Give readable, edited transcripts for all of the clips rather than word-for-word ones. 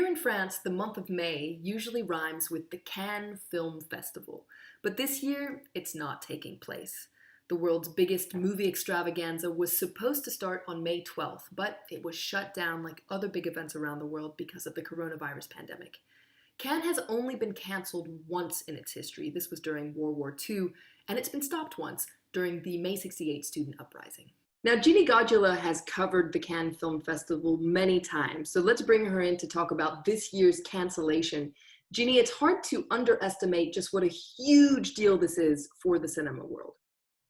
in France, the month of May usually rhymes with the Cannes Film Festival, but this year it's not taking place. The world's biggest movie extravaganza was supposed to start on May 12th, but it was shut down like other big events around the world because of the coronavirus pandemic. Cannes has only been cancelled once in its history. This was during World War II, and it's been stopped once during the May '68 student uprising. Now, Jeannie Godula has covered the Cannes Film Festival many times, so let's bring her in to talk about this year's cancellation. Jeannie, it's hard to underestimate just what a huge deal this is for the cinema world.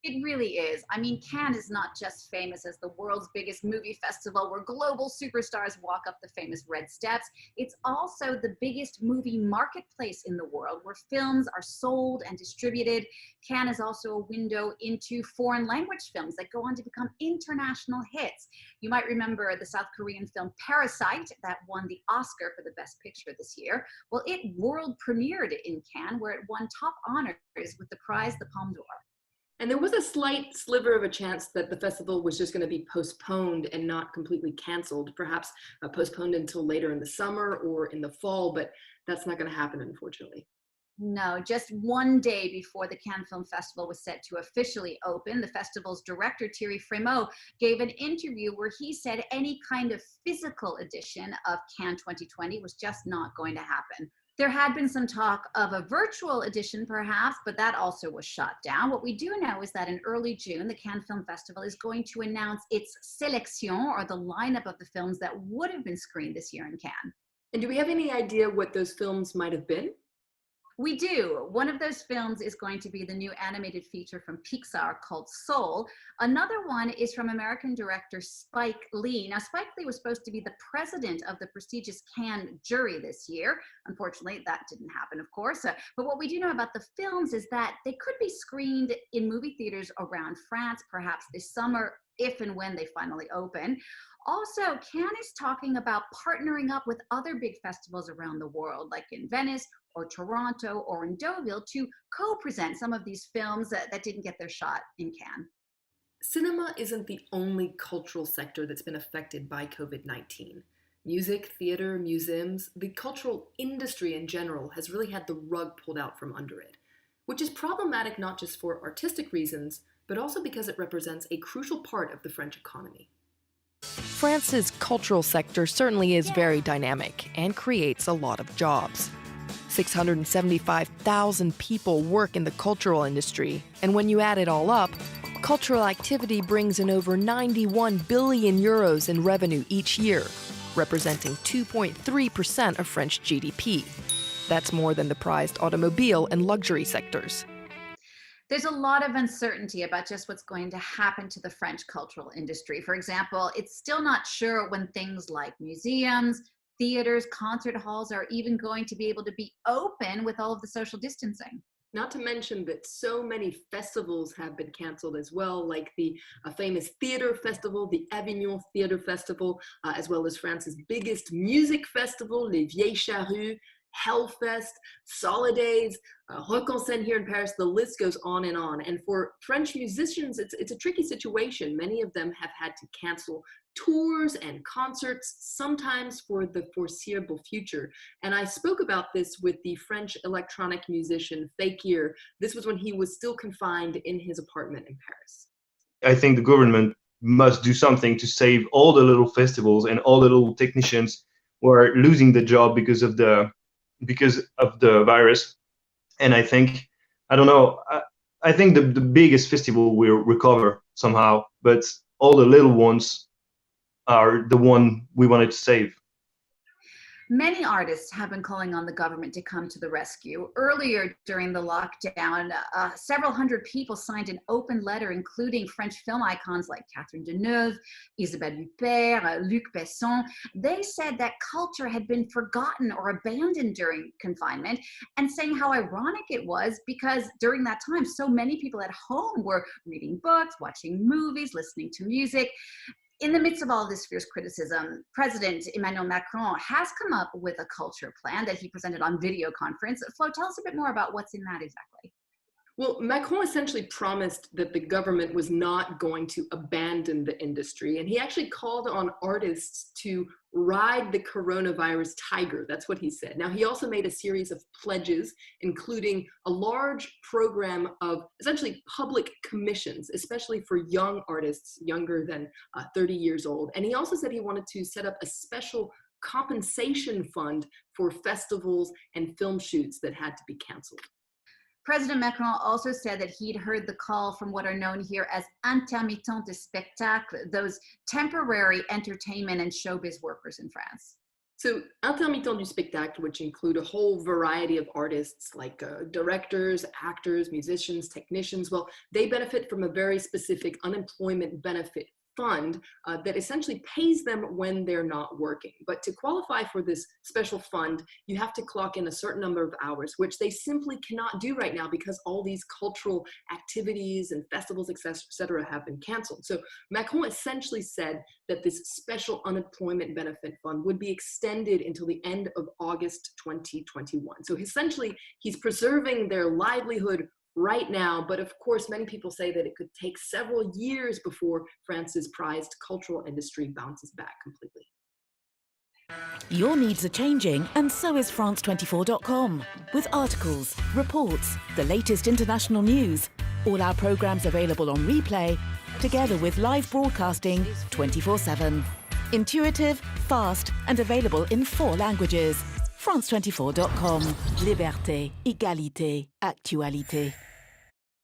It really is. I mean, Cannes is not just famous as the world's biggest movie festival where global superstars walk up the famous red steps. It's also the biggest movie marketplace in the world where films are sold and distributed. Cannes is also a window into foreign language films that go on to become international hits. You might remember the South Korean film Parasite that won the Oscar for the Best Picture this year. Well, it world premiered in Cannes where it won top honors with the prize the Palme d'Or. And there was a slight sliver of a chance that the festival was just going to be postponed and not completely canceled, perhaps postponed until later in the summer or in the fall, but that's not going to happen, unfortunately. No, just one day before the Cannes Film Festival was set to officially open, the festival's director, Thierry Frémaux, gave an interview where he said any kind of physical edition of Cannes 2020 was just not going to happen. There had been some talk of a virtual edition, perhaps, but that also was shot down. What we do know is that in early June, the Cannes Film Festival is going to announce its sélection, or the lineup of the films that would have been screened this year in Cannes. And do we have any idea what those films might have been? We do. One of those films is going to be the new animated feature from Pixar called Soul. Another one is from American director Spike Lee. Now, Spike Lee was supposed to be the president of the prestigious Cannes jury this year. Unfortunately, that didn't happen, of course. But what we do know about the films is that they could be screened in movie theaters around France, perhaps this summer, if and when they finally open. Also, Cannes is talking about partnering up with other big festivals around the world, like in Venice or Toronto or in Deauville, to co-present some of these films that didn't get their shot in Cannes. Cinema isn't the only cultural sector that's been affected by COVID-19. Music, theater, museums, the cultural industry in general has really had the rug pulled out from under it, which is problematic not just for artistic reasons, but also because it represents a crucial part of the French economy. France's cultural sector certainly is very dynamic and creates a lot of jobs. 675,000 people work in the cultural industry, and when you add it all up, cultural activity brings in over 91 billion euros in revenue each year, representing 2.3% of French GDP. That's more than the prized automobile and luxury sectors. There's a lot of uncertainty about just what's going to happen to the French cultural industry. For example, it's still not sure when things like museums, theaters, concert halls are even going to be able to be open with all of the social distancing. Not to mention that so many festivals have been canceled as well, like the famous theater festival, the Avignon Theater Festival, as well as France's biggest music festival, Les Vieilles Charrues, Hellfest, Solidays, Rock en Seine here in Paris. The list goes on. And for French musicians, it's a tricky situation. Many of them have had to cancel tours and concerts, sometimes for the foreseeable future. And I spoke about this with the French electronic musician Fakir. This was when he was still confined in his apartment in Paris. I think the government must do something to save all the little festivals and all the little technicians who are losing the job because of the virus. And I think, I don't know, I think the biggest festival will recover somehow, but all the little ones are the one we wanted to save. Many artists have been calling on the government to come to the rescue. Earlier during the lockdown, several hundred people signed an open letter, including French film icons like Catherine Deneuve, Isabelle Huppert, Luc Besson. They said that culture had been forgotten or abandoned during confinement, and saying how ironic it was because during that time, so many people at home were reading books, watching movies, listening to music. In the midst of all of this fierce criticism, President Emmanuel Macron has come up with a culture plan that he presented on video conference. Flo, tell us a bit more about what's in that exactly. Well, Macron essentially promised that the government was not going to abandon the industry, and he actually called on artists to ride the coronavirus tiger. That's what he said. Now, he also made a series of pledges, including a large program of essentially public commissions, especially for young artists younger than 30 years old. And he also said he wanted to set up a special compensation fund for festivals and film shoots that had to be canceled. President Macron also said that he'd heard the call from what are known here as intermittents de spectacle, those temporary entertainment and showbiz workers in France. So, intermittents du spectacle, which include a whole variety of artists like directors, actors, musicians, technicians, well, they benefit from a very specific unemployment benefit fund that essentially pays them when they're not working. But to qualify for this special fund, you have to clock in a certain number of hours, which they simply cannot do right now because all these cultural activities and festivals, etc., have been canceled. So Macron essentially said that this special unemployment benefit fund would be extended until the end of August 2021. So essentially, he's preserving their livelihood right now, but of course, many people say that it could take several years before France's prized cultural industry bounces back completely. Your needs are changing, and so is France24.com. With articles, reports, the latest international news, all our programmes available on replay, together with live broadcasting 24/7. Intuitive, fast, and available in 4 languages. France24.com. Liberté, égalité, actualité.